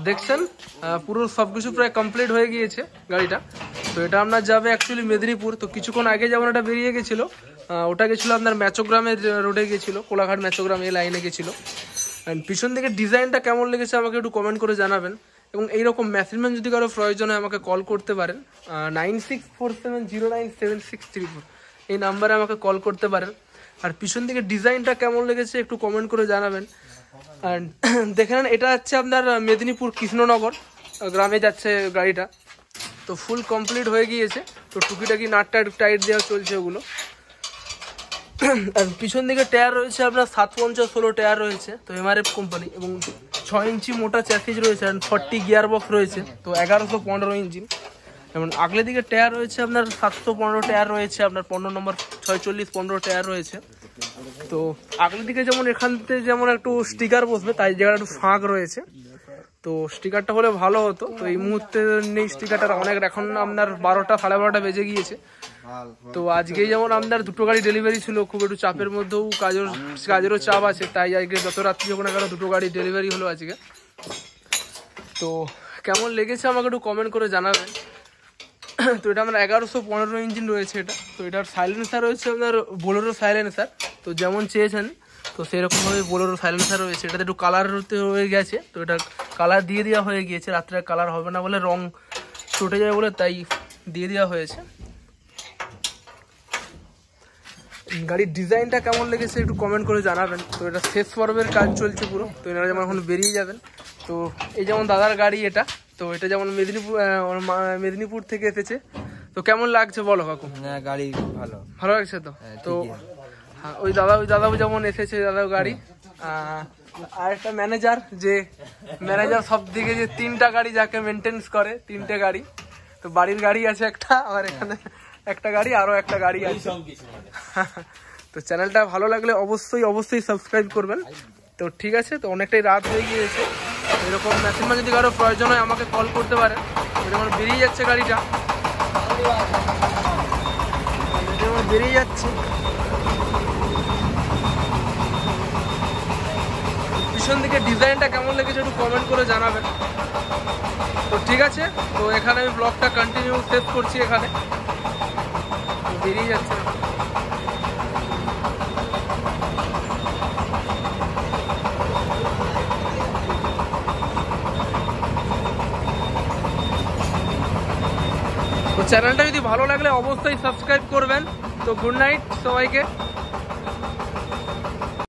দেখছেন পুরো সবকিছু প্রায় কমপ্লিট হয়ে গিয়েছে গাড়িটা। তো এটা আপনার যাবে অ্যাকচুয়ালি মেদিনীপুর। তো কিছুক্ষণ আগে যেমন এটা বেরিয়ে গেছিলো, ওটা গেছিলো আপনার ম্যাচোগ্রামের রোডে গেছিলো, কোলাঘাট ম্যাচোগ্রাম এই লাইনে গেছিলো। অ্যান্ড পিছন দিকে ডিজাইনটা কেমন লেগেছে আমাকে একটু কমেন্ট করে জানাবেন। এবং এইরকম মেশিনম্যান যদি কারো প্রয়োজন হয় আমাকে কল করতে পারেন, 9647097634 এই নাম্বারে আমাকে কল করতে পারেন। আর পিছন দিকে ডিজাইনটা কেমন লেগেছে একটু কমেন্ট করে জানাবেন। অ্যান্ড দেখে নেন, এটা হচ্ছে আপনার মেদিনীপুর কৃষ্ণনগর গ্রামে যাচ্ছে গাড়িটা। তো ফুল কমপ্লিট হয়ে গিয়েছে। তো টুকিটাকি নাট টাইট দেওয়া চলছে ওগুলো। আর পিছন দিকে টায়ার রয়েছে আপনার 750/16 টায়ার রয়েছে, তো MRF কোম্পানি, এবং 6 ইঞ্চি মোটা চ্যাসিজ রয়েছে, অ্যান্ড 40 গিয়ার বক্স রয়েছে, তো 1115 ইঞ্জিন। যেমন আগলে দিকে টায়ার রয়েছে আপনার 715 টায়ার রয়েছে, আপনার 15 নম্বর 4615 টায়ার রয়েছে। তো আগলে দিকে যেমন এখান থেকে যেমন একটু স্টিকার বসবে, তাই জায়গাটা একটু ফাঁক রয়েছে। তো স্টিকারটা হলে ভালো হতো, তো এই মুহূর্তে নেই স্টিকারটা, অনেক এখন আপনার 12টা 12:30 বেজে গিয়েছে। তো আজকেই যেমন আপনার 2টো গাড়ি ডেলিভারি ছিল, খুব একটু চাপের মধ্যেও কাজেরও চাপ আছে, তাই আজকে যত রাত্রি যখন 2টো গাড়ি ডেলিভারি হলো আজকে। তো কেমন লেগেছে আমাকে একটু কমেন্ট করে জানাবেন। তো এটা আমার 1115 ইঞ্জিন রয়েছে এটা। তো এটার সাইলেন্সার রয়েছে আপনার বোলেরো সাইলেন্সার, তো যেমন চেয়েছেন তো সেরকমভাবে বোলেরো সাইলেন্সার রয়েছে। এটাতে একটু কালার হয়ে গেছে, তো এটা কালার দিয়ে দেওয়া হয়ে গিয়েছে। রাত্রে কালার হবে না বলে, রং চটে যাবে বলে, তাই দিয়ে দেওয়া হয়েছে। গাড়ির ডিজাইনটা কেমন লেগেছে একটু কমেন্ট করে জানাবেন। তো এটা শেষ পর্বের কাজ চলছে পুরো, তো এনারা যেমন এখন বেরিয়ে যাবেন। তো এই যেমন দাদার গাড়ি এটা, তো এটা যেমন মেদিনীপুর থেকে এসেছে। তো কেমন লাগছে বলো কাকু? গাড়ি ভালো ভালো লাগছে তো? তো ওই দাদাও যেমন এসেছে, দাদাও গাড়ি। আর একটা ম্যানেজার, যে ম্যানেজার সব দিকে যে 3টা গাড়ি যাকে মেনটেন্স করে, 3টে গাড়ি। তো বাড়ির গাড়ি আছে একটা, আর এখানে একটা গাড়ি, আরো একটা গাড়ি আছে। তো চ্যানেলটা ভালো লাগলে অবশ্যই সাবস্ক্রাইব করবেন। তো ঠিক আছে, তো অনেকটাই রাত হয়ে গিয়েছে। এরকম মেশিন যদি কারো প্রয়োজন হয় আমাকে কল করতে পারেন। যেমন বেরিয়ে যাচ্ছে গাড়িটা, যেমন বেরিয়ে যাচ্ছে। পিছন দিকে ডিজাইনটা কেমন লেগেছে একটু কমেন্ট করে জানাবেন। তো ঠিক আছে, তো এখানে আমি ব্লগটা কন্টিনিউ শেষ করছি। এখানে বেরিয়ে যাচ্ছে। তো চ্যানেলটা যদি ভালো লাগলে অবশ্যই সাবস্ক্রাইব করবেন। তো গুড নাইট সবাইকে।